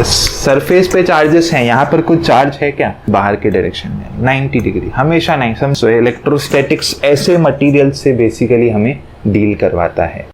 Surface पे charges हैं, यहाँ पर कुछ चार्ज है क्या बाहर के डायरेक्शन में 90 डिग्री, हमेशा नहीं। समझो इलेक्ट्रोस्टैटिक्स ऐसे मटेरियल से बेसिकली हमें डील करवाता है।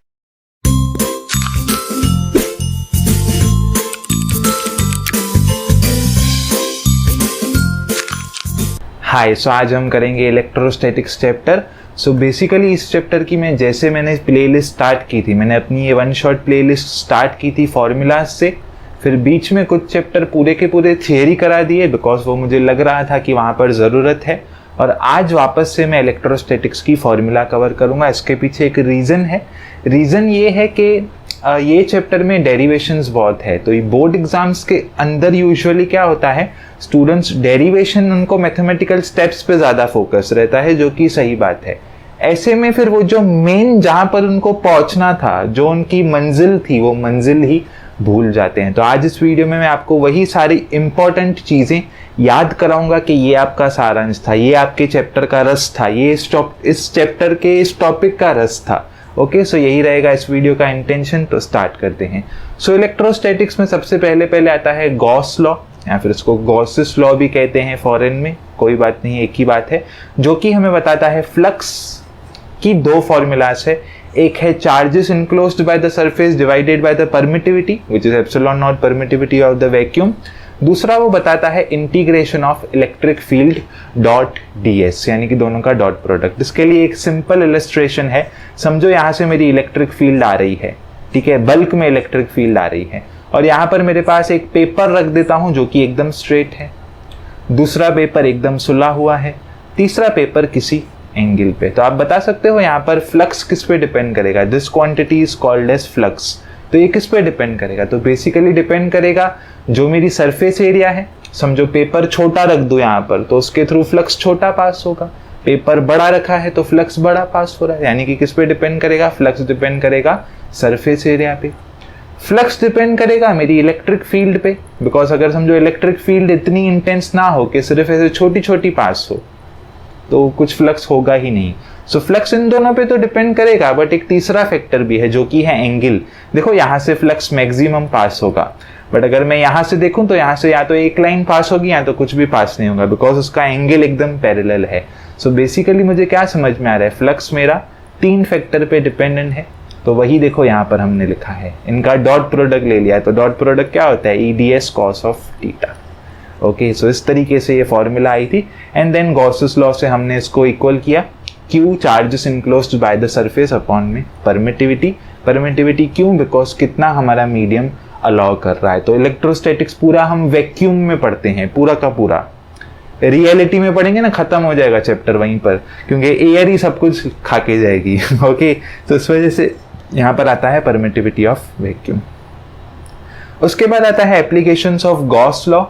हाय, सो आज हम करेंगे इलेक्ट्रोस्टैटिक्स चैप्टर। सो बेसिकली इस चैप्टर की मैंने प्लेलिस्ट स्टार्ट की थी, मैंने अपनी ये वन शॉट प्लेलिस्ट स्टार्ट की थी फॉर्मूलाज से, फिर बीच में कुछ चैप्टर पूरे के पूरे थियरी करा दिए बिकॉज वो मुझे लग रहा था कि वहाँ पर ज़रूरत है, और आज वापस से मैं इलेक्ट्रोस्टैटिक्स की फॉर्मूला कवर करूँगा। इसके पीछे एक रीज़न है, रीज़न ये है कि ये चैप्टर में डेरिवेशंस बहुत है, तो ये बोर्ड एग्जाम्स के अंदर यूजुअली क्या होता है, स्टूडेंट्स डेरिवेशन उनको मैथमेटिकल स्टेप्स पे ज़्यादा फोकस रहता है, जो कि सही बात है। ऐसे में फिर वो जो मेन जहाँ पर उनको पहुँचना था, जो उनकी मंजिल थी, वो मंजिल ही भूल जाते हैं। तो आज इस वीडियो में मैं आपको वही सारी इंपॉर्टेंट चीज़ें याद कराऊंगा कि ये आपका सारांश था, ये आपके चैप्टर का रस था, ये इस चैप्टर के इस टॉपिक का रस था। ओके, सो यही रहेगा इस वीडियो का इंटेंशन। तो स्टार्ट करते हैं। सो इलेक्ट्रोस्टैटिक्स में सबसे पहले आता है गॉस लॉ, या फिर इसको गॉसिस लॉ भी कहते हैं फॉरेन में, कोई बात नहीं, एक ही बात है, जो कि हमें बताता है फ्लक्स की दो फॉर्मूलाज है। एक है charges enclosed by the surface divided by the permittivity which is epsilon not permittivity of the vacuum. दूसरा वो बताता है integration of electric field dot ds, यानी कि दोनों का डॉट प्रोडक्ट। इसके लिए एक सिंपल इलस्ट्रेशन है। समझो यहाँ से मेरी इलेक्ट्रिक फील्ड आ रही है, ठीक है, बल्क में इलेक्ट्रिक फील्ड आ रही है, और यहाँ पर मेरे पास एक पेपर रख देता हूँ जो कि एकदम स्ट्रेट है, दूसरा पेपर एकदम सुला हुआ है, तीसरा पेपर किसी एंगल पे। तो आप बता सकते हो यहाँ पर फ्लक्स किस पे डिपेंड करेगा, this quantity is called as flux. तो ये किस पे डिपेंड करेगा, तो बेसिकली डिपेंड करेगा जो मेरी सरफेस एरिया है। समझो पेपर छोटा रख दो यहाँ पर, तो उसके थ्रू फ्लक्स छोटा पास होगा, पेपर बड़ा रखा है तो फ्लक्स बड़ा पास हो रहा है, यानी कि किस पे डिपेंड करेगा, फ्लक्स डिपेंड करेगा सरफेस एरिया पे। फ्लक्स डिपेंड करेगा मेरी इलेक्ट्रिक फील्ड पे, बिकॉज अगर समझो इलेक्ट्रिक फील्ड इतनी इंटेंस ना हो कि सिर्फ ऐसे छोटी छोटी पास हो, तो कुछ फ्लक्स होगा ही नहीं। सो फ्लक्स इन दोनों पे तो डिपेंड करेगा, बट एक तीसरा फैक्टर भी है जो कि है एंगल। देखो यहाँ से फ्लक्स मैक्सिमम पास होगा, बट अगर मैं यहाँ से देखूं तो यहाँ से या तो एक लाइन पास होगी या तो कुछ भी पास नहीं होगा, बिकॉज उसका एंगल एकदम पैरेलल है। सो बेसिकली मुझे क्या समझ में आ रहा है, फ्लक्स मेरा तीन फैक्टर पे डिपेंडेंट है। तो वही देखो यहाँ पर हमने लिखा है, इनका डॉट प्रोडक्ट ले लिया, तो डॉट प्रोडक्ट क्या होता है, EDS cos of theta. Okay, so इस तरीके से ये फॉर्मूला आई थी, एंड देन गॉसेस लॉ से हमने इसको इक्वल किया, Q charges enclosed by the surface upon में परमिटिविटी क्यों, बिकॉज कितना हमारा मीडियम अलाउ कर रहा है। तो इलेक्ट्रोस्टैटिक्स पूरा हम वैक्यूम में पढ़ते हैं, पूरा का पूरा। रियलिटी में पढ़ेंगे ना, खत्म हो जाएगा चैप्टर वहीं पर, क्योंकि एयर ही सब कुछ खा के जाएगी। ओके, तो इस वजह से यहाँ पर आता है परमिटिविटी ऑफ वैक्यूम। उसके बाद आता है एप्लीकेशंस ऑफ गॉस लॉ।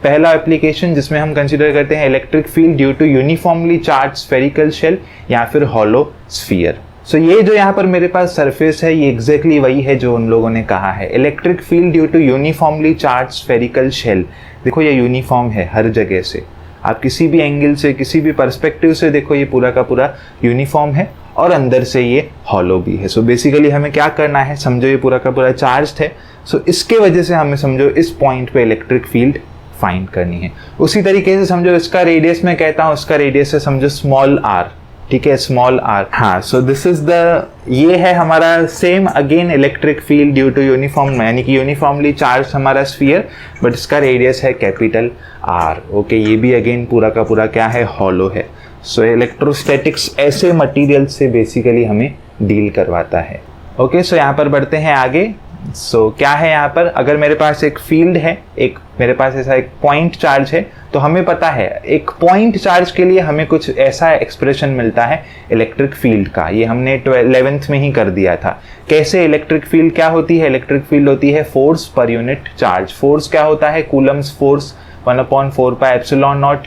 पहला एप्लीकेशन जिसमें हम कंसीडर करते हैं electric field due to uniformly charge spherical shell या फिर हॉलो स्फीयर। सो ये जो यहाँ पर मेरे पास सरफेस है, ये एग्जैक्टली वही है जो उन लोगों ने कहा है, electric field due to uniformly charge spherical shell. देखो ये यूनिफॉर्म है हर जगह से, आप किसी भी एंगल से, किसी भी पर्सपेक्टिव से देखो, ये पूरा का पूरा यूनिफॉर्म है, और अंदर से ये हॉलो भी है। सो बेसिकली हमें क्या करना है, समझो ये पूरा का पूरा चार्ज है, सो इसके वजह से हमें समझो इस पॉइंट पे इलेक्ट्रिक फील्ड फाइंड करनी है। उसी तरीके से समझो इसका रेडियस मैं कहता हूँ, इसका रेडियस है समझो स्मॉल r, ठीक है, स्मॉल r। हाँ, सो दिस इज द, ये है हमारा same again electric field due to uniform, यानी कि यूनिफॉर्मली चार्ज हमारा स्फीयर, बट इसका रेडियस है कैपिटल R। ओके, ये भी अगेन पूरा का पूरा क्या है, हॉलो है। सो इलेक्ट्रोस्टैटिक्स ऐसे मटीरियल से बेसिकली हमें डील करवाता है। ओके, सो यहाँ पर बढ़ते हैं आगे। सो क्या है यहाँ पर, अगर मेरे पास एक फील्ड है, एक मेरे पास ऐसा एक पॉइंट चार्ज है, तो हमें पता है एक पॉइंट चार्ज के लिए हमें कुछ ऐसा एक्सप्रेशन मिलता है इलेक्ट्रिक फील्ड का। ये हमने 11th में ही कर दिया था। कैसे इलेक्ट्रिक फील्ड क्या होती है, इलेक्ट्रिक फील्ड होती है फोर्स पर यूनिट चार्ज। फोर्स क्या होता है, Coulomb's force 1/4 pi epsilon naught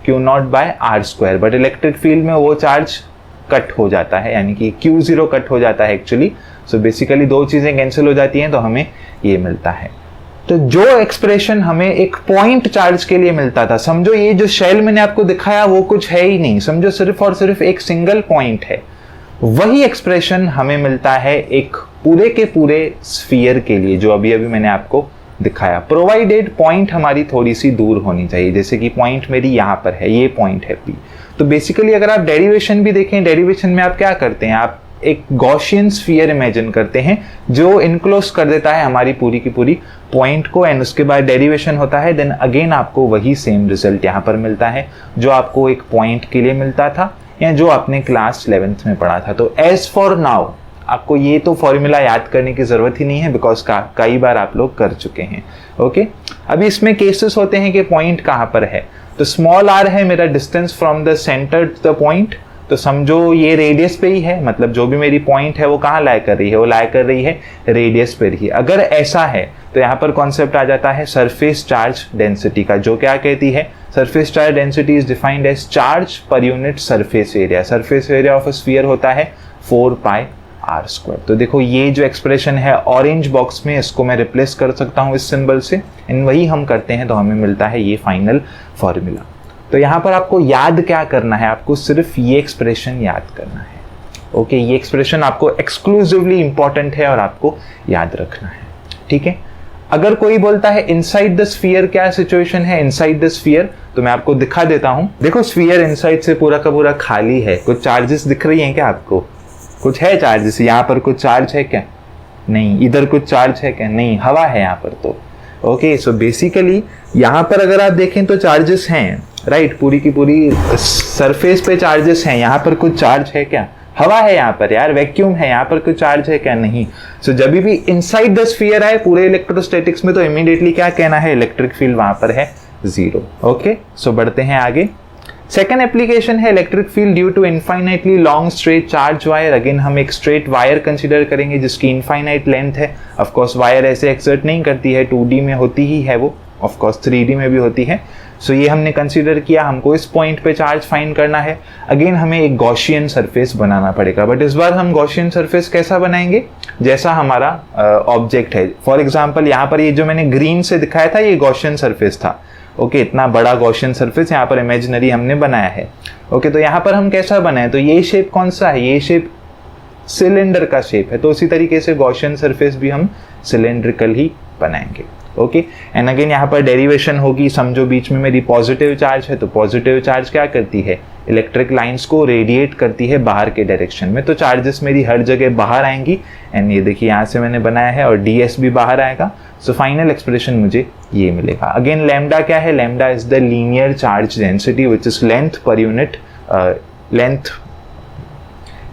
Q naught by r²। But electric field में वो चार्ज कट हो जाता है, यानी कि Q0 कट हो जाता है एक्चुअली। सो बेसिकली दो चीजें कैंसिल हो जाती हैं, तो हमें ये मिलता है। तो जो एक्सप्रेशन हमें एक पॉइंट चार्ज के लिए मिलता था, समझो ये जो शेल मैंने आपको दिखाया वो कुछ है ही नहीं, समझो सिर्फ और सिर्फ एक सिंगल पॉइंट है, वही एक्सप्रेशन हमें मिलता है एक पूरे के पूरे स्फीयर के लिए, जो अभी अभी मैंने आपको दिखाया। प्रोवाइडेड पॉइंट हमारी थोड़ी सी दूर होनी चाहिए, जैसे कि पॉइंट मेरी यहाँ पर है, ये पॉइंट है P। तो बेसिकली अगर आप डेरिवेशन भी देखें, डेरिवेशन में आप क्या करते हैं, आप एक गॉसियन स्फीयर इमेजिन करते हैं जो इनक्लोज कर देता है हमारी पूरी की पूरी पॉइंट को, एंड उसके बाद डेरिवेशन होता है, देन अगेन आपको वही सेम रिजल्ट यहाँ पर मिलता है जो आपको एक पॉइंट के लिए मिलता था या जो आपने क्लास 11th में पढ़ा था। तो एज फॉर नाउ आपको ये तो फॉर्मूला याद करने की जरूरत ही नहीं है, बिकॉज कई बार आप लोग कर चुके हैं। ओके, अभी इसमें केसेस होते हैं कि पॉइंट कहाँ पर है। तो स्मॉल r है मेरा distance from the centre to the point, तो समझो ये रेडियस पे ही है, मतलब जो भी मेरी पॉइंट है वो कहाँ लाई कर रही है, वो लाई कर रही है रेडियस पे ही। अगर ऐसा है तो यहाँ पर कॉन्सेप्ट आ जाता है सरफेस चार्ज डेंसिटी का, जो क्या कहती है, surface charge density is defined as charge per unit surface area. Surface area of a sphere होता है 4πr²। तो देखो ये जो एक्सप्रेशन है ऑरेंज बॉक्स में, इसको मैं रिप्लेस कर सकता हूँ इस सिंबल से, एंड वही हम करते हैं तो हमें मिलता है ये फाइनल फॉर्मूला। तो यहाँ पर आपको याद क्या करना है, आपको सिर्फ ये एक्सप्रेशन याद करना है। ओके, ये एक्सप्रेशन आपको एक्सक्लूसिवली इंपॉर्टेंट है और आपको याद रखना है, ठीक है। अगर कोई बोलता है इनसाइड द स्फीयर क्या सिचुएशन है, इनसाइड द स्फीयर, तो मैं आपको दिखा देता हूं। देखो स्फीयर इनसाइड से पूरा का पूरा खाली है, कुछ चार्जेस दिख रही हैं क्या आपको, कुछ है चार्जेस, यहाँ पर कुछ चार्ज है क्या, नहीं, इधर कुछ चार्ज है क्या, नहीं, हवा है यहाँ पर। तो ओके, सो बेसिकली यहाँ पर अगर आप देखें तो चार्जेस हैं, राइट, पूरी की पूरी सरफेस पे चार्जेस हैं। यहाँ पर कुछ चार्ज है क्या, हवा है यहाँ पर यार, वैक्यूम है, यहाँ पर कुछ चार्ज है क्या, नहीं। सो जब भी इनसाइड द स्फीयर आए पूरे इलेक्ट्रोस्टैटिक्स में, तो इमीडिएटली क्या कहना है, इलेक्ट्रिक फील्ड वहां पर है 0। ओके, सो बढ़ते हैं आगे। सेकेंड एप्लीकेशन है electric field due to infinitely long straight charge wire. Again हम एक स्ट्रेट वायर कंसिडर करेंगे जिसकी इनफाइनाइट लेंथ है। ऑफकोर्स वायर ऐसे एक्सर्ट नहीं करती है, 2D में होती ही है वो, ऑफकोर्स 3D में भी होती है। सो ये हमने कंसीडर किया, हमको इस पॉइंट पे चार्ज फाइंड करना है। अगेन हमें एक गॉसियन सरफेस बनाना पड़ेगा, बट इस बार हम गॉसियन सरफेस कैसा बनाएंगे, जैसा हमारा ऑब्जेक्ट है। फॉर एग्जांपल यहाँ पर ये जो मैंने ग्रीन से दिखाया था, ये गॉसियन सरफेस था। ओके, इतना बड़ा गॉसियन सरफेस यहाँ पर इमेजिनरी हमने बनाया है। ओके, तो यहाँ पर हम कैसा बनाए, तो ये शेप कौन सा है, ये शेप सिलेंडर का शेप है, तो उसी तरीके से गॉसियन सरफेस भी हम सिलेंड्रिकल ही बनाएंगे। ओके, एंड अगेन यहाँ पर डेरिवेशन होगी। समझो बीच में मेरी पॉजिटिव चार्ज है, तो पॉजिटिव चार्ज क्या करती है, इलेक्ट्रिक लाइंस को रेडिएट करती है बाहर के डायरेक्शन में, तो चार्जेस मेरी हर जगह बाहर आएंगी। एंड ये देखिए यहाँ से मैंने बनाया है, और ds भी बाहर आएगा। सो फाइनल एक्सप्रेशन मुझे ये मिलेगा। अगेन लैम्डा क्या है, lambda is the linear charge density which is length per unit, length,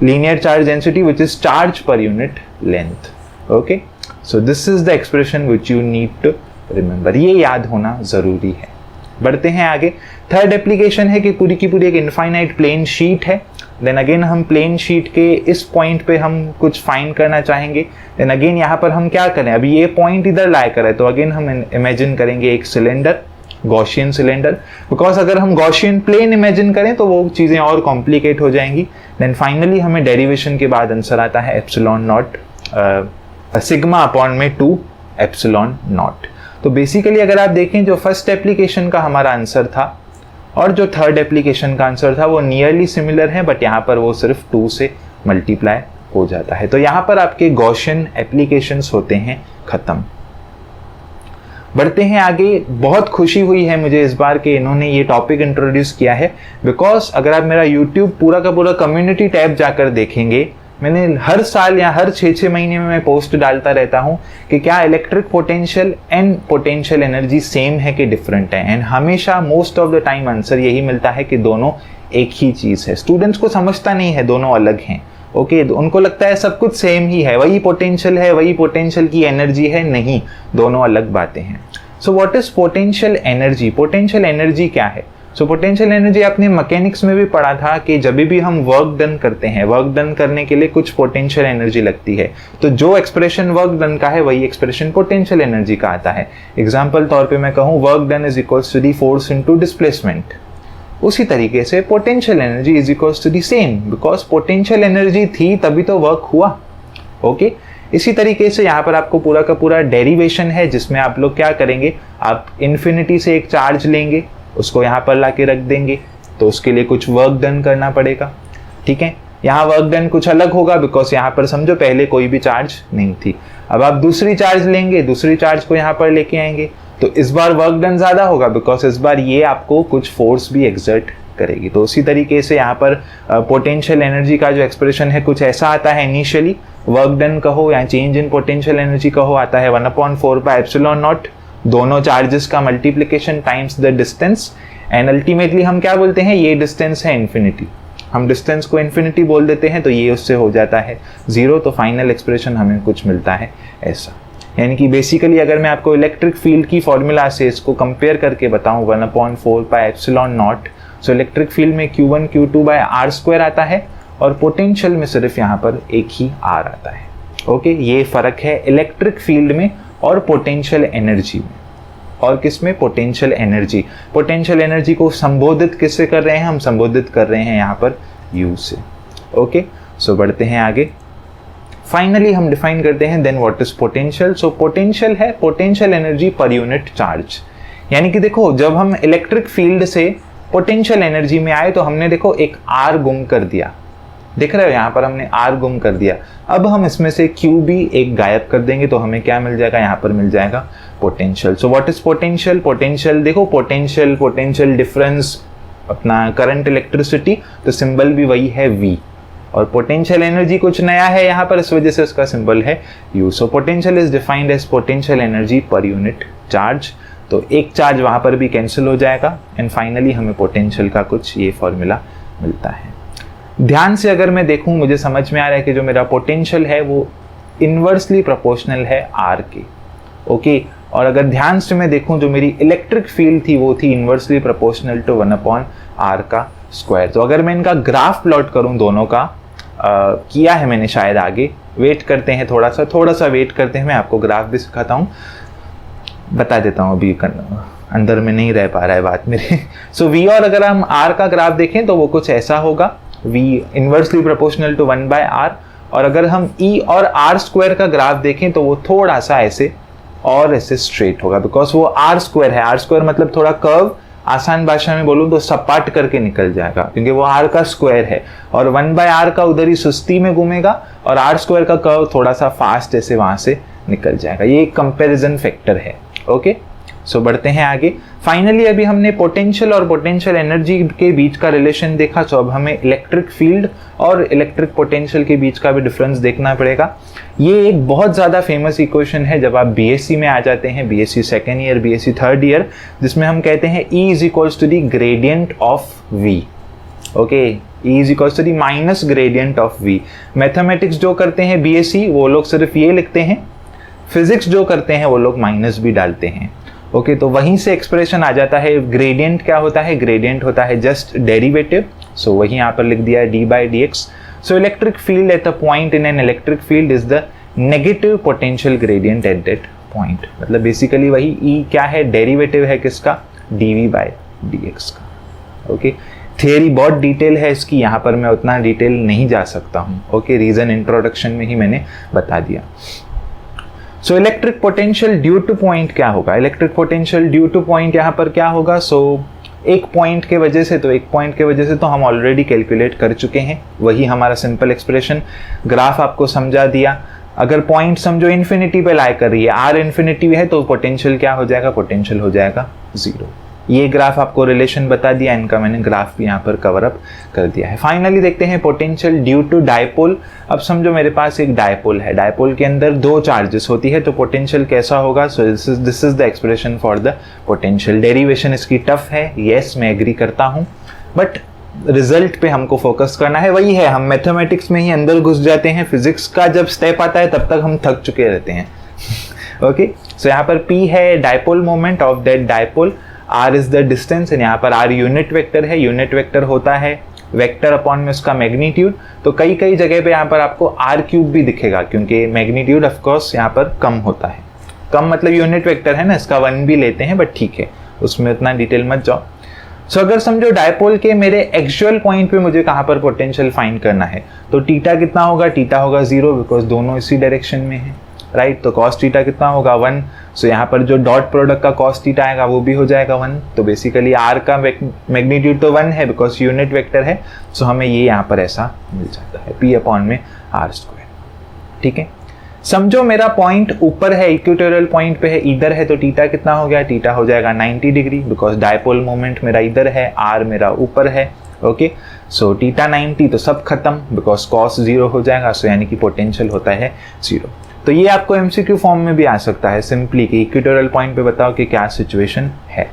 linear charge density which is charge per unit length. Okay, so this is the expression which you need to remember, ये याद होना जरूरी है। बढ़ते हैं आगे। Third application है कि पूरी की पूरी एक इनफाइनाइट प्लेन शीट है। देन अगेन हम प्लेन शीट के इस पॉइंट पे हम कुछ फाइंड करना चाहेंगे। देन अगेन यहाँ पर हम क्या करें, अभी ये पॉइंट इधर लाई कर है, तो अगेन हम इमेजिन करेंगे एक सिलेंडर, गॉसियन सिलेंडर, बिकॉज अगर हम गॉसियन प्लेन इमेजिन करें तो वो चीज़ें और कॉम्प्लिकेट हो जाएंगी। देन फाइनली हमें डेरिवेशन के बाद आंसर आता है एप्सिलॉन नॉट, सिग्मा अपॉन में 2 एप्सिलॉन नॉट। तो बेसिकली अगर आप देखें, जो फर्स्ट एप्लीकेशन का हमारा आंसर था और जो थर्ड एप्लीकेशन का आंसर था वो नियरली सिमिलर है, बट यहाँ पर वो सिर्फ 2 से मल्टीप्लाई हो जाता है। तो यहाँ पर आपके गॉसियन एप्लीकेशंस होते हैं खत्म। बढ़ते हैं आगे। बहुत खुशी हुई है मुझे इस बार के इन्होंने ये टॉपिक इंट्रोड्यूस किया है, बिकॉज अगर आप मेरा यूट्यूब पूरा का पूरा कम्युनिटी टैब जाकर देखेंगे, मैंने हर साल या हर 6-6 महीने में मैं पोस्ट डालता रहता हूं कि क्या electric potential and potential energy same है कि डिफरेंट है, एंड हमेशा most of the time answer यही मिलता है कि दोनों एक ही चीज है। स्टूडेंट्स को समझता नहीं है दोनों अलग हैं। ओके, उनको लगता है सब कुछ सेम ही है, वही पोटेंशियल है, वही पोटेंशियल की एनर्जी है, नहीं, दोनों अलग बातें हैं। So what is potential energy, potential energy क्या है। सो पोटेंशियल एनर्जी आपने मैकेनिक्स में भी पढ़ा था कि जब भी हम वर्क डन करते हैं, वर्क डन करने के लिए कुछ पोटेंशियल एनर्जी लगती है, तो जो एक्सप्रेशन वर्क डन का है वही एक्सप्रेशन पोटेंशियल एनर्जी का आता है। एग्जांपल तौर पे मैं कहूँ work done is equals to the force into displacement, उसी तरीके से potential energy is equals to the same, because potential energy थी तभी तो वर्क हुआ। ओके, इसी तरीके से यहाँ पर आपको पूरा का पूरा डेरिवेशन है जिसमें आप लोग क्या करेंगे, आप इन्फिनिटी से एक चार्ज लेंगे, उसको यहाँ पर ला के रख देंगे, तो उसके लिए कुछ वर्क डन करना पड़ेगा। ठीक है, यहाँ वर्क डन कुछ अलग होगा बिकॉज यहाँ पर समझो पहले कोई भी चार्ज नहीं थी। अब आप दूसरी चार्ज लेंगे, दूसरी चार्ज को यहाँ पर लेके आएंगे, तो इस बार वर्क डन ज़्यादा होगा बिकॉज इस बार ये आपको कुछ फोर्स भी एक्सर्ट करेगी। तो उसी तरीके से यहाँ पर पोटेंशियल एनर्जी का जो एक्सप्रेशन है कुछ ऐसा आता है। इनिशियली वर्क डन कहो या चेंज इन पोटेंशियल एनर्जी कहो, आता है 1/4πε0, दोनों चार्जेस का multiplication times the distance, and ultimately हम क्या बोलते हैं, ये डिस्टेंस है इन्फिनिटी, हम डिस्टेंस को इन्फिनिटी बोल देते हैं, तो ये उससे हो जाता है 0। तो फाइनल एक्सप्रेशन हमें कुछ मिलता है ऐसा। यानी कि बेसिकली अगर मैं आपको इलेक्ट्रिक फील्ड की फॉर्मूला से इसको कंपेयर करके बताऊं 1/4πε0, सो इलेक्ट्रिक फील्ड में Q1 Q2/r² आता है और पोटेंशियल में सिर्फ यहाँ पर एक ही r आता है। ओके, ये फर्क है इलेक्ट्रिक फील्ड में और पोटेंशियल एनर्जी में। और किसमें, पोटेंशियल एनर्जी। पोटेंशियल एनर्जी को संबोधित किससे कर रहे हैं, हम संबोधित कर रहे हैं यहाँ पर U से। ओके, सो बढ़ते हैं आगे। फाइनली हम डिफाइन करते हैं then what is potential. So potential है पोटेंशियल एनर्जी पर यूनिट चार्ज। यानी कि देखो, जब हम इलेक्ट्रिक फील्ड से पोटेंशियल एनर्जी में आए तो हमने देखो एक R गुम कर दिया, देख रहे हो यहाँ पर हमने R गुम कर दिया। अब हम इसमें से Q भी एक गायब कर देंगे तो हमें क्या मिल जाएगा, यहाँ पर मिल जाएगा potential. So what is potential. Potential देखो, पोटेंशियल डिफरेंस अपना करंट इलेक्ट्रिसिटी, तो सिंबल भी वही है V, और पोटेंशियल एनर्जी कुछ नया है यहाँ पर, इस वजह से उसका सिंबल है U। So potential is defined as potential energy पर यूनिट चार्ज। तो एक चार्ज वहाँ पर भी कैंसिल हो जाएगा एंड फाइनली हमें पोटेंशियल का कुछ ये फॉर्मूला मिलता है। ध्यान से अगर मैं देखूं, मुझे समझ में आ रहा है कि जो मेरा पोटेंशियल है वो इन्वर्सली प्रोपोर्शनल है R के। ओके, और अगर ध्यान से मैं देखूं, जो मेरी इलेक्ट्रिक फील्ड थी वो थी इन्वर्सली प्रोपोर्शनल टू 1/r का स्क्वायर। तो अगर मैं इनका ग्राफ प्लॉट करूं दोनों का, किया है मैंने शायद, आगे वेट करते हैं, थोड़ा सा वेट करते हैं, मैं आपको ग्राफ भी सिखाता हूँ, बता देता हूँ, अभी अंदर में नहीं रह पा रहा है बात मेरे। सो V, और अगर हम R का ग्राफ देखें तो वो कुछ ऐसा होगा, V inversely proportional to 1/r, और अगर हम E और r² का ग्राफ देखें तो वो थोड़ा सा ऐसे और ऐसे स्ट्रेट होगा, बिकॉज वो r² है। r² मतलब थोड़ा कर्व, आसान भाषा में बोलूँ तो सपाट करके निकल जाएगा, क्योंकि वो r का स्क्वायर है, और 1/r का उधर ही सुस्ती में घूमेगा, और r² का कर्व थोड़ा सा फास्ट ऐसे वहां से निकल जाएगा। ये एक कंपैरिजन फैक्टर है। ओके, सो बढ़ते हैं आगे। फाइनली अभी हमने पोटेंशियल और पोटेंशियल एनर्जी के बीच का रिलेशन देखा, सो अब हमें इलेक्ट्रिक फील्ड और इलेक्ट्रिक पोटेंशियल के बीच का भी डिफरेंस देखना पड़ेगा। ये एक बहुत ज़्यादा फेमस इक्वेशन है जब आप बीएससी में आ जाते हैं, BSc second year, BSc third year, जिसमें हम कहते हैं E is equals to the gradient of V। Okay, E is equals to the minus gradient of V। Mathematics जो करते हैं बीएससी वो लोग सिर्फ ये लिखते हैं, फिजिक्स जो करते हैं वो लोग माइनस भी डालते हैं। ओके, तो वहीं से एक्सप्रेशन आ जाता है। ग्रेडियंट क्या होता है, ग्रेडियंट होता है जस्ट डेरिवेटिव, सो वही यहाँ पर लिख दिया है d/dx। So electric field at the point in an electric field is the negative potential gradient at that point. मतलब बेसिकली वही E क्या है, डेरिवेटिव है किसका, dv/dx का। ओके, थियरी बहुत डिटेल है इसकी, यहाँ पर मैं उतना डिटेल नहीं जा सकता हूँ। ओके, रीजन इंट्रोडक्शन में ही मैंने बता दिया। So electric potential due two point क्या होगा, electric potential due two point यहाँ पर क्या होगा। सो एक पॉइंट के वजह से, तो एक पॉइंट के वजह से तो हम ऑलरेडी कैलकुलेट कर चुके हैं, वही हमारा सिंपल एक्सप्रेशन। ग्राफ आपको समझा दिया। अगर पॉइंट समझो इन्फिनिटी पे लाई कर रही है, R इन्फिनिटी है, तो पोटेंशियल क्या हो जाएगा, पोटेंशियल हो जाएगा 0। ये ग्राफ आपको रिलेशन बता दिया, इनका मैंने ग्राफ भी यहाँ पर कवर अप कर दिया है। फाइनली देखते हैं पोटेंशियल ड्यू टू डायपोल। अब समझो मेरे पास एक डायपोल है, डायपोल के अंदर दो चार्जेस होती है, तो पोटेंशियल कैसा होगा। सो this is the expression for the potential. Derivation इसकी टफ है, येस मैं एग्री करता हूँ, बट रिजल्ट पे हमको फोकस करना है। वही है, हम मैथमेटिक्स में ही अंदर घुस जाते हैं, फिजिक्स का जब स्टेप आता है तब तक हम थक चुके रहते हैं। ओके, सो यहाँ पर P है dipole moment of that dipole, R is the distance, and यहाँ पर R यूनिट वेक्टर है। यूनिट वेक्टर होता है वेक्टर अपॉन में उसका मैग्नीट्यूड। तो कई कई जगह पे यहाँ पर आपको r³ भी दिखेगा, क्योंकि मैग्नीट्यूड ऑफ कोर्स यहाँ पर कम होता है। कम मतलब यूनिट वेक्टर है ना, इसका 1 भी लेते हैं, बट ठीक है, उसमें उतना डिटेल मत जाओ। सो अगर समझो डायपोल के मेरे एक्चुअल पॉइंट पे मुझे कहाँ पर पोटेंशियल फाइंड करना है, तो थीटा कितना होगा, थीटा होगा 0, बिकॉज दोनों इसी डायरेक्शन में है, राइट। तो कॉस थीटा कितना होगा 1। सो यहाँ पर जो डॉट प्रोडक्ट का कॉस थीटा आएगा वो भी हो जाएगा 1। तो बेसिकली R का मैग्नीट्यूड तो 1 है, बिकॉज यूनिट वेक्टर है। सो हमें ये यहाँ पर ऐसा मिल जाता है P अपॉन में R²। ठीक है, समझो मेरा पॉइंट ऊपर है, इक्वेटोरियल पॉइंट पे है, इधर है, तो थीटा कितना हो गया, थीटा हो जाएगा 90 डिग्री, बिकॉज डायपोल मोमेंट मेरा इधर है, आर मेरा ऊपर है। ओके, सो थीटा 90, तो सब खत्म, बिकॉज कॉस 0 हो जाएगा, सो यानी कि पोटेंशियल होता है 0। तो ये आपको एमसीक्यू फॉर्म में भी आ सकता है सिंपली कि इक्वेटोरियल पॉइंट पे बताओ कि क्या सिचुएशन है।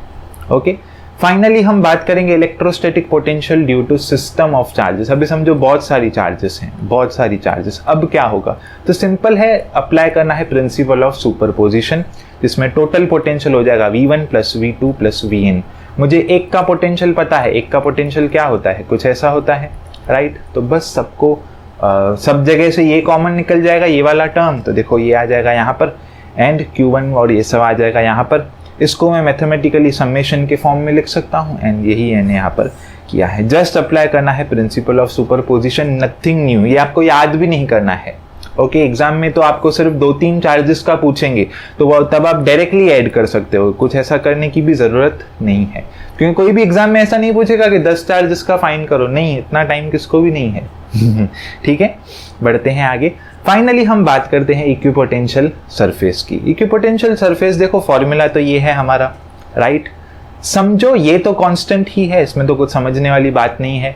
ओके, फाइनली हम बात करेंगे electrostatic potential due to system of charges. अभी समझो बहुत सारी चार्जेस हैं, बहुत सारी चार्जेस, अब क्या होगा, तो सिंपल है, अप्लाई करना है प्रिंसिपल ऑफ सुपरपोजिशन, जिसमें टोटल पोटेंशियल हो जाएगा V1 + V2 + Vn। मुझे एक का पोटेंशियल पता है, एक का पोटेंशियल क्या होता है, कुछ ऐसा होता है, राइट। तो बस सबको सब जगह से ये कॉमन निकल जाएगा, ये वाला टर्म, तो देखो ये आ जाएगा यहाँ पर, एंड Q1 और ये सब आ जाएगा यहाँ पर। इसको मैं मैथमेटिकली समेशन के फॉर्म में लिख सकता हूँ, एंड यही मैंने यहाँ पर किया है। जस्ट अप्लाई करना है principle of superposition, nothing new, ये आपको याद भी नहीं करना है। ओके, एग्जाम में तो आपको सिर्फ 2-3 चार्जेस का पूछेंगे, तो वो तब आप डायरेक्टली ऐड कर सकते हो, कुछ ऐसा करने की भी ज़रूरत नहीं है, क्योंकि कोई भी एग्जाम में ऐसा नहीं पूछेगा कि 10 चार्जेस का फाइन करो, नहीं, इतना टाइम किसको भी नहीं है। ठीक है, बढ़ते हैं आगे। फाइनली हम बात करते हैं इक्विपोटेंशियल सरफेस की। इक्विपोटेंशियल सरफेस देखो, फॉर्मूला तो ये है हमारा, राइट। समझो ये तो कांस्टेंट ही है, इसमें तो कुछ समझने वाली बात नहीं है।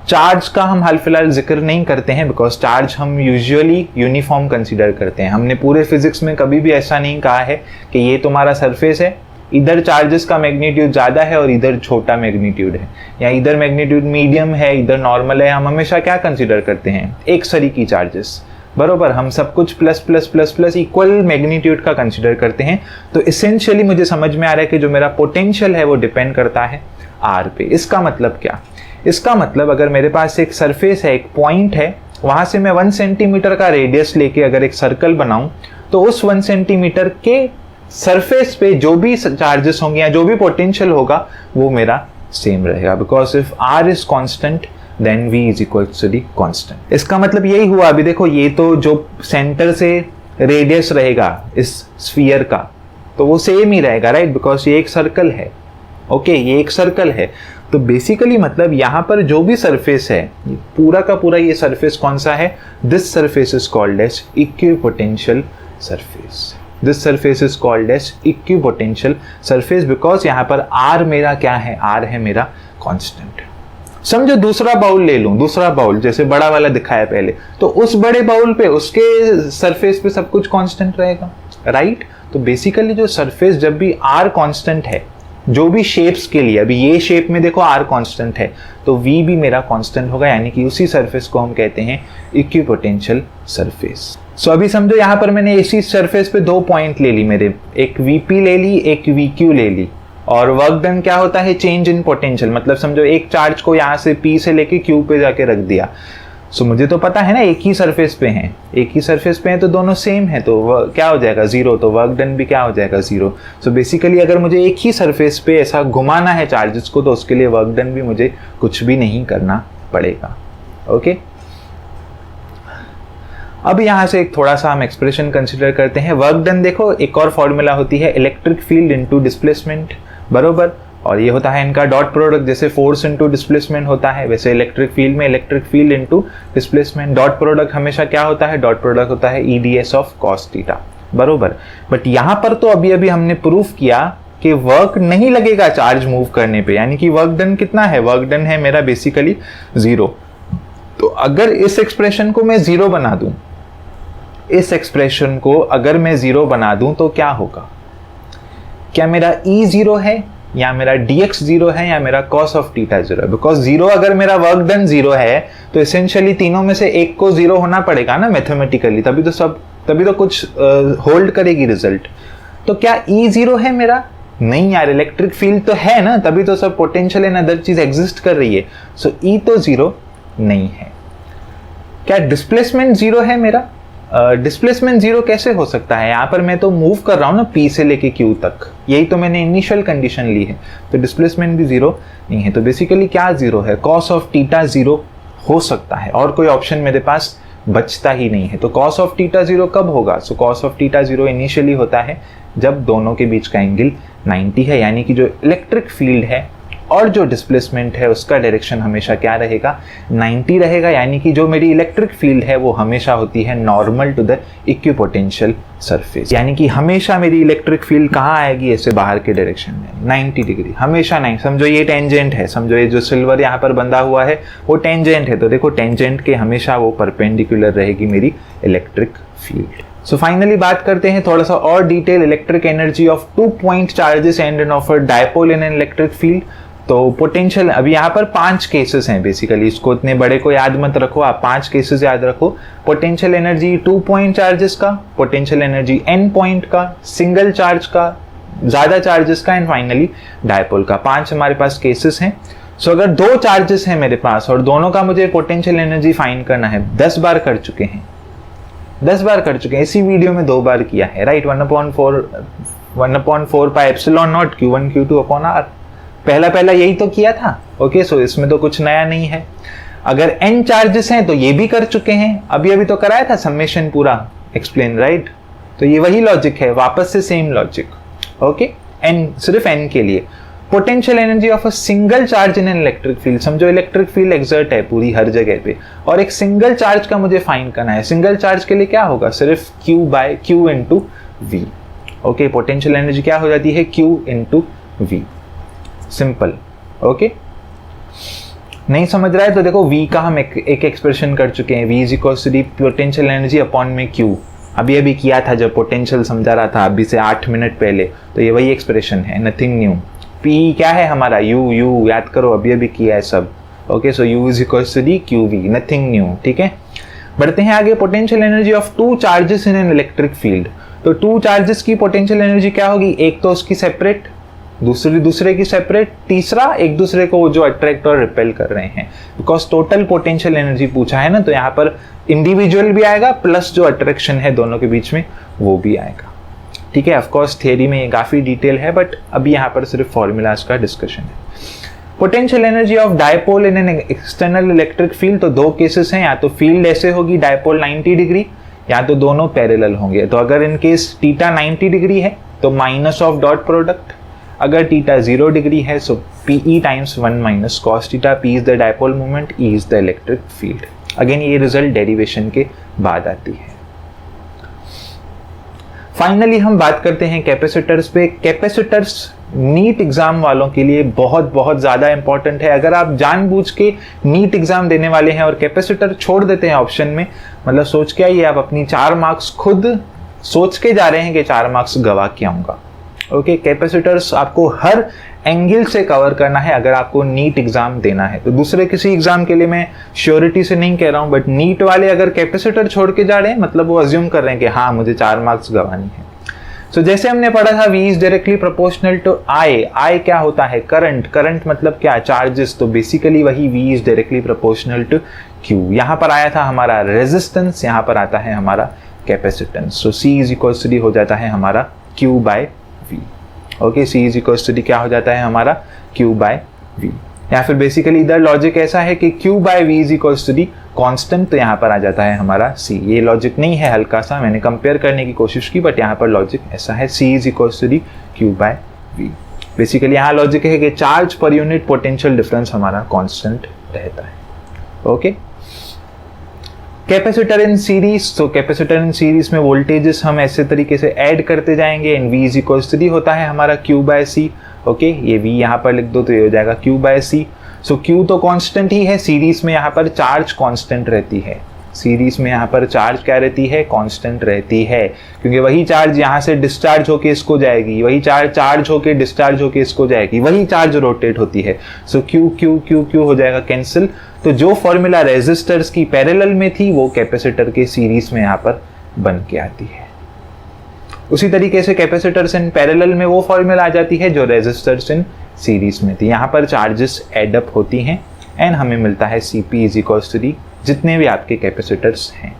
चार्ज का हम हाल फिलहाल जिक्र नहीं करते हैं, बिकॉज चार्ज हम यूजुअली यूनिफॉर्म कंसीडर करते हैं। हमने पूरे फिजिक्स में कभी भी ऐसा नहीं कहा है कि ये तुम्हारा सरफेस है, इधर चार्जेस का मैग्नीट्यूड ज़्यादा है और इधर छोटा मैग्नीट्यूड है, या इधर मैग्नीट्यूड मीडियम है, इधर नॉर्मल है। हम हमेशा क्या कंसीडर करते हैं, एक सरी की चार्जेस, बरोबर। हम सब कुछ plus plus plus plus equal magnitude का कंसीडर करते हैं। तो इसेंशियली मुझे समझ में आ रहा है कि जो मेरा पोटेंशियल है वो डिपेंड करता है आर पे। इसका मतलब क्या, इसका मतलब अगर मेरे पास एक सरफेस है, एक पॉइंट है, वहाँ से मैं 1 सेंटीमीटर का रेडियस लेके अगर एक सर्कल बनाऊं, तो उस 1 सेंटीमीटर के सरफेस पे जो भी चार्जेस होंगे या जो भी पोटेंशियल होगा वो मेरा सेम रहेगा, because if r is constant then V is equal to the constant. इसका मतलब यही हुआ, अभी देखो ये तो जो सेंटर से रेडियस रहेगा इस स्फीयर का, तो वो सेम ही रहेगा, राइट, बिकॉज ये एक सर्कल है। ओके, ये एक सर्कल है, तो बेसिकली मतलब यहाँ पर जो भी सरफेस है, पूरा का पूरा ये सरफेस कौन सा है, this surface is called as equipotential surface. This surface is called as equipotential surface, because यहाँ पर आर मेरा क्या है, आर है मेरा कॉन्स्टेंट। समझो दूसरा बाउल ले लूं, दूसरा बाउल जैसे बड़ा वाला दिखाया पहले, तो उस बड़े बाउल पे उसके सरफेस पे सब कुछ कांस्टेंट रहेगा, राइट। तो बेसिकली जो सरफेस जब भी आर कांस्टेंट है, जो भी शेप्स के लिए, अभी ये शेप में देखो आर कांस्टेंट है, तो वी भी मेरा कांस्टेंट होगा, यानी कि उसी सरफेस को हम कहते हैं इक्विपोटेंशियल सरफेस। सो अभी समझो यहाँ पर मैंने इसी सरफेस पे 2 पॉइंट ले ली मेरे, एक वीपी ले ली, एक वीक्यू ले ली, और वर्क डन क्या होता है, चेंज इन पोटेंशियल। मतलब समझो एक चार्ज को यहाँ से P से लेके Q पे जाके रख दिया, सो मुझे तो पता है ना एक ही सरफेस पे हैं, एक ही सरफेस पे हैं, तो दोनों सेम है, तो क्या हो जाएगा 0, तो वर्क डन भी क्या हो जाएगा 0। सो बेसिकली अगर मुझे एक ही सरफेस पे ऐसा घुमाना है चार्जेस को, तो उसके लिए वर्क डन भी मुझे कुछ भी नहीं करना पड़ेगा। ओके, अब यहाँ से एक थोड़ा सा हम एक्सप्रेशन कंसिडर करते हैं। वर्क डन देखो, एक और फॉर्मूला होती है इलेक्ट्रिक फील्ड इनटू डिस्प्लेसमेंट, बरोबर, और ये होता है इनका डॉट प्रोडक्ट, जैसे फोर्स इनटू डिस्प्लेसमेंट होता है, वैसे इलेक्ट्रिक फील्ड में electric field into displacement. Dot product हमेशा क्या होता है, डॉट प्रोडक्ट होता है EDS ऑफ कॉस थीटा, बरोबर। बट यहाँ पर तो अभी अभी हमने प्रूफ किया कि वर्क नहीं लगेगा चार्ज मूव करने पे, यानी कि वर्क डन कितना है, वर्क डन है मेरा बेसिकली 0। तो अगर इस एक्सप्रेशन को मैं 0 बना दूं, इस एक्सप्रेशन को अगर मैं 0 बना दूं, तो क्या होगा, क्या मेरा E 0 है, या मेरा dx 0 है, या मेरा cos ऑफ थीटा 0 है। बिकॉज 0 अगर मेरा वर्क डन 0 है, तो एसेंशियली तीनों में से एक को 0 होना पड़ेगा ना मैथमेटिकली, तभी तो कुछ होल्ड करेगी रिजल्ट। तो क्या E 0 है मेरा, नहीं यार, इलेक्ट्रिक फील्ड तो है ना, तभी तो सब पोटेंशियल एंड अदर चीज एग्जिस्ट कर रही है। सो E तो 0 नहीं है। क्या डिस्प्लेसमेंट 0 है मेरा, डिस्प्लेसमेंट 0 कैसे हो सकता है, यहाँ पर मैं तो मूव कर रहा हूँ ना P से लेके Q तक, यही तो मैंने इनिशियल कंडीशन ली है, तो डिस्प्लेसमेंट भी 0 नहीं है। तो बेसिकली क्या 0 है, cos ऑफ थीटा 0 हो सकता है, और कोई ऑप्शन मेरे पास बचता ही नहीं है। तो cos ऑफ थीटा 0 कब होगा, सो cos ऑफ थीटा 0 इनिशियली होता है जब दोनों के बीच का एंगल 90 है, यानी कि जो इलेक्ट्रिक फील्ड है और जो डिस्प्लेसमेंट है उसका डायरेक्शन हमेशा क्या रहेगा, 90 रहेगा। यानी कि जो मेरी इलेक्ट्रिक फील्ड है वो हमेशा होती है normal to the equipotential surface. यानी कि हमेशा मेरी इलेक्ट्रिक फील्ड कहाँ आएगी, ऐसे बाहर के डायरेक्शन में 90 डिग्री हमेशा। नहीं समझो ये टेंजेंट है, समझो ये जो सिल्वर यहाँ पर बंधा हुआ है वो टेंजेंट है, तो देखो टेंजेंट के हमेशा वो परपेंडिकुलर रहेगी मेरी इलेक्ट्रिक फील्ड। सो फाइनली बात करते हैं थोड़ा सा और detail, electric energy of 2 point charges and an of a dipole in an electric field. तो पोटेंशियल, अभी यहाँ पर 5 केसेस हैं बेसिकली, इसको इतने बड़े को याद मत रखो आप, 5 केसेस याद रखो। पोटेंशियल एनर्जी 2 पॉइंट चार्जेस का, पोटेंशियल एनर्जी n पॉइंट का, सिंगल चार्ज का, ज्यादा चार्जेस का, एंड फाइनली डायपोल का। 5 हमारे पास केसेस हैं। सो अगर 2 चार्जेस हैं मेरे पास और दोनों का मुझे पोटेंशियल एनर्जी फाइंड करना है, 10 बार कर चुके हैं, 10 बार कर चुके हैं, इसी वीडियो में 2 बार किया है, right. 1/4 pi epsilon not Q1 Q2 upon R, पहला यही तो किया था। ओके, सो इसमें तो कुछ नया नहीं है। अगर n चार्जेस हैं तो ये भी कर चुके हैं, अभी तो कराया था समेशन पूरा एक्सप्लेन, राइट। तो ये वही लॉजिक है, वापस से सेम लॉजिक। ओके, n सिर्फ n के लिए। Potential energy of a single charge in an electric field, समझो इलेक्ट्रिक फील्ड एक्सर्ट है पूरी हर जगह पे, और एक सिंगल चार्ज का मुझे फाइंड करना है। सिंगल चार्ज के लिए क्या होगा, सिर्फ Q into V। Okay, potential energy क्या हो जाती है, Q into V, simple. Okay, नहीं समझ रहा है तो देखो V का हम एक एक्सप्रेशन कर चुके हैं, V is equal to the potential energy upon में Q, अभी किया था जब पोटेंशियल समझा रहा था अभी से 8 मिनट पहले, तो ये वही एक्सप्रेशन है, नथिंग न्यू। P क्या है हमारा, U याद करो, अभी किया है सब। Okay, so U is equal to the QV, nothing new, ठीक है। बढ़ते हैं आगे, potential energy of 2 charges in an electric field. तो 2 चार्जेस की पोटेंशियल एनर्जी क्या होगी, एक तो उसकी सेपरेट, दूसरे की सेपरेट, तीसरा एक दूसरे को जो अट्रैक्ट और रिपेल कर रहे हैं, बिकॉज टोटल पोटेंशियल एनर्जी पूछा है ना, तो यहाँ पर इंडिविजुअल भी आएगा प्लस जो अट्रैक्शन है दोनों के बीच में वो भी आएगा, ठीक है। ऑफकोर्स थियरी में ये काफी डिटेल है, बट अभी यहाँ पर सिर्फ फॉर्मूलाज का डिस्कशन है। Potential energy of dipole in an external electric field, तो 2 केसेस हैं, या तो फील्ड ऐसे होगी डायपोल 90 डिग्री, या तो दोनों पैरेलल होंगे। तो अगर इन केस थीटा 90 डिग्री है तो माइनस ऑफ डॉट प्रोडक्ट, अगर थीटा 0 डिग्री है सो PE times 1 minus cos theta, P is the dipole moment, E is the electric field. Again ये रिजल्ट डेरिवेशन के बाद आती है। फाइनली हम बात करते हैं कैपेसिटर्स पे। कैपेसिटर्स नीट एग्जाम वालों के लिए बहुत ज्यादा इंपॉर्टेंट है। अगर आप जानबूझ के नीट एग्जाम देने वाले हैं और कैपेसिटर छोड़ देते हैं ऑप्शन में, मतलब सोच के आइए आप अपनी 4 मार्क्स खुद सोच के जा रहे हैं कि 4 मार्क्स गवा के आऊंगा। ओके, कैपेसिटर्स आपको हर एंगल से कवर करना है अगर आपको नीट एग्जाम देना है। तो दूसरे किसी एग्जाम के लिए मैं श्योरिटी से नहीं कह रहा हूं, बट नीट वाले अगर कैपेसिटर छोड़ के जा रहे हैं मतलब वो अज्यूम कर रहे हैं कि हाँ मुझे 4 मार्क्स गवानी है। सो जैसे हमने पढ़ा था V is directly proportional to I क्या होता है, करंट मतलब क्या, चार्जेस, तो बेसिकली वही V is directly proportional to Q। यहाँ पर आया था हमारा रेजिस्टेंस, यहाँ पर आता है हमारा capacitance. So C is equal to हो जाता है हमारा Q by V। Okay, C is equal to क्या हो जाता है हमारा Q बाय V, या फिर बेसिकली इधर लॉजिक ऐसा है कि Q by V is equal to constant, तो यहाँ पर आ जाता है हमारा C। ये लॉजिक नहीं है, हल्का सा मैंने कंपेयर करने की कोशिश की, बट यहाँ पर लॉजिक ऐसा है, C is equal to Q by V। Basically यहाँ लॉजिक है कि charge per unit potential difference हमारा कांस्टेंट रहता है। ओके, कैपेसिटर इन सीरीज, तो कैपेसिटर इन सीरीज में वोल्टेजेस हम ऐसे तरीके से ऐड करते जाएंगे, and V is equal to होता है हमारा Q बाय C। ओके, ये V यहाँ पर लिख दो तो ये हो जाएगा Q by C। So Q तो कांस्टेंट ही है, सीरीज में यहाँ पर चार्ज कांस्टेंट रहती है, सीरीज में यहाँ पर चार्ज क्या रहती है, कांस्टेंट रहती है, क्योंकि वही चार्ज यहाँ से डिस्चार्ज होके इसको जाएगी, वही चार्ज होके डिस्चार्ज होके इसको जाएगी, वही चार्ज रोटेट होती है। सो Q हो जाएगा कैंसिल। तो जो फॉर्मूला रेजिस्टर्स की पैरेलल में थी वो कैपेसिटर के सीरीज में यहाँ पर बन के आती है। उसी तरीके से कैपेसिटर्स इन पैरेलल में वो फॉर्मूला आ जाती है जो रेजिस्टर्स इन सीरीज में थी। यहाँ पर चार्जेस एड अप होती हैं एंड हमें मिलता है Cp is equals to the जितने भी आपके कैपेसिटर्स हैं।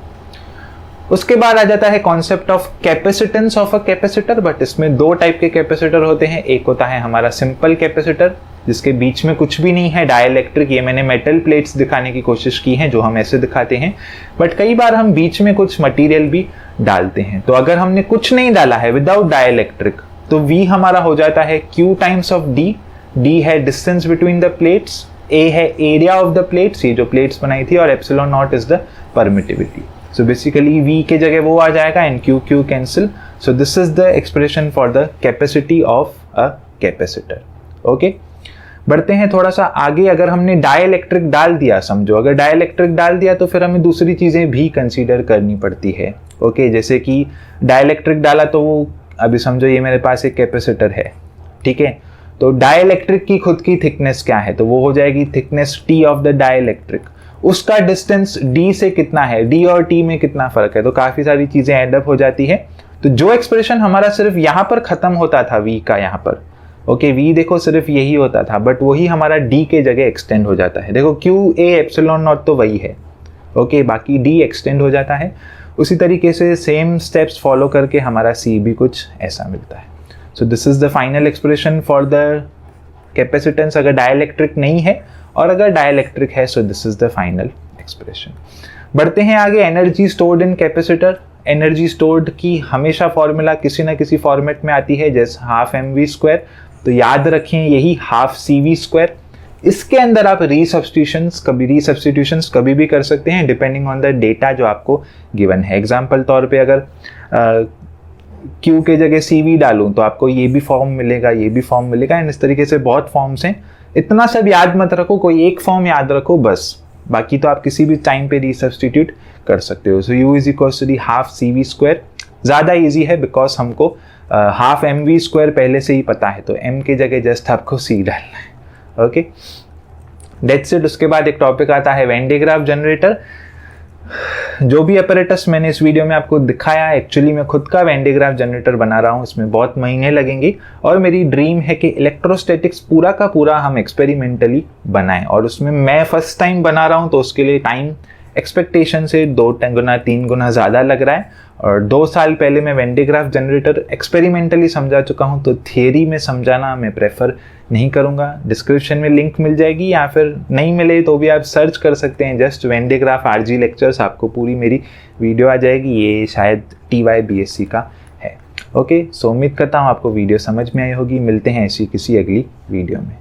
उसके बाद आ जाता है concept of capacitance of a capacitor, but इसमें 2 टाइप के कैपेसिटर होते हैं। एक होता है हमारा सिंपल कैपेसिटर जिसके बीच में कुछ भी नहीं है, डाइलेक्ट्रिक। ये मैंने मेटल प्लेट्स दिखाने की कोशिश की है जो हम ऐसे दिखाते हैं, बट कई बार हम बीच में कुछ मटेरियल भी डालते हैं। तो अगर हमने कुछ नहीं डाला है विदाउट डाइलेक्ट्रिक तो V हमारा हो जाता है Q times of D, D है distance between the plates, A है एरिया ऑफ द प्लेट्स, ये जो प्लेट्स बनाई थी, और epsilon not is the permittivity. So basically V के जगह वो आ जाएगा and Q cancel. So this is the expression for the capacity of a capacitor. Okay, बढ़ते हैं थोड़ा सा आगे. अगर हमने डाइलेक्ट्रिक डाल दिया, समझो अगर डाइलेक्ट्रिक डाल दिया तो फिर हमें दूसरी चीज़ें भी कंसीडर करनी पड़ती है. ओके, जैसे कि डाइलेक्ट्रिक डाला तो वो, अभी समझो ये मेरे पास एक कैपेसिटर है, ठीक है, तो डाइलेक्ट्रिक की खुद की थिकनेस क्या है, तो वो हो जाएगी thickness T of the dielectric. उसका डिस्टेंस D से कितना है, D और T में कितना फर्क है, तो काफ़ी सारी चीज़ें एडअप हो जाती है. तो जो एक्सप्रेशन हमारा सिर्फ यहाँ पर ख़त्म होता था V का, यहाँ पर ओके, V देखो सिर्फ यही होता था, बट वही हमारा D के जगह एक्सटेंड हो जाता है. देखो Q A एप्सिलॉन नॉट तो वही है, ओके, बाकी D एक्सटेंड हो जाता है. उसी तरीके से सेम स्टेप्स फॉलो करके हमारा C भी कुछ ऐसा मिलता है. सो this is the final expression for the capacitance अगर डाइलेक्ट्रिक नहीं है, और अगर डाइलेक्ट्रिक है सो this is the final expression. बढ़ते हैं आगे. Energy stored in capacitor. Energy stored की हमेशा फॉर्मूला किसी ना किसी फॉर्मेट में आती है, जैसे हाफ mv². तो याद रखें यही हाफ cv². इसके अंदर आप रीसब्स्टिट्यूशंस कभी भी कर सकते हैं डिपेंडिंग ऑन द डेटा जो आपको गिवन है. एग्जाम्पल तौर पे अगर Q के जगह CV डालूं तो आपको ये भी फॉर्म मिलेगा, ये भी फॉर्म मिलेगा, एंड इस तरीके से बहुत फॉर्म्स हैं. इतना सब याद मत रखो, कोई एक फॉर्म याद रखो बस, बाकी तो आप किसी भी टाइम पे रीसब्स्टिट्यूट कर सकते हो. So U is equals to the half CV². ज़्यादा ईजी है बिकॉज हमको हाफ mv² पहले से ही पता है, तो m के जगह जस्ट आपको C डालना है. Okay, that's it. उसके बाद एक टॉपिक आता है वेन डायग्राफ जनरेटर. जो भी अपैरेटस मैंने इस वीडियो में आपको दिखाया, एक्चुअली मैं खुद का वेन डायग्राफ जनरेटर बना रहा हूँ. इसमें बहुत महीने लगेंगे और मेरी ड्रीम है कि इलेक्ट्रोस्टैटिक्स पूरा का पूरा हम एक्सपेरिमेंटली बनाएं, और उसमें मैं फर्स्ट टाइम बना रहा हूँ तो उसके लिए टाइम एक्सपेक्टेशन से 2 गुना 3 गुना ज़्यादा लग रहा है. और 2 साल पहले मैं वेन डायग्राफ जनरेटर एक्सपेरिमेंटली समझा चुका हूँ, तो थियरी में समझाना मैं प्रेफर नहीं करूँगा. डिस्क्रिप्शन में लिंक मिल जाएगी, या फिर नहीं मिले तो भी आप सर्च कर सकते हैं just when digraph RG lectures, आपको पूरी मेरी वीडियो आ जाएगी. ये शायद TY BSc का है. ओके, सो उम्मीद करता हूँ आपको वीडियो समझ में आई होगी. मिलते हैं ऐसी किसी अगली वीडियो में.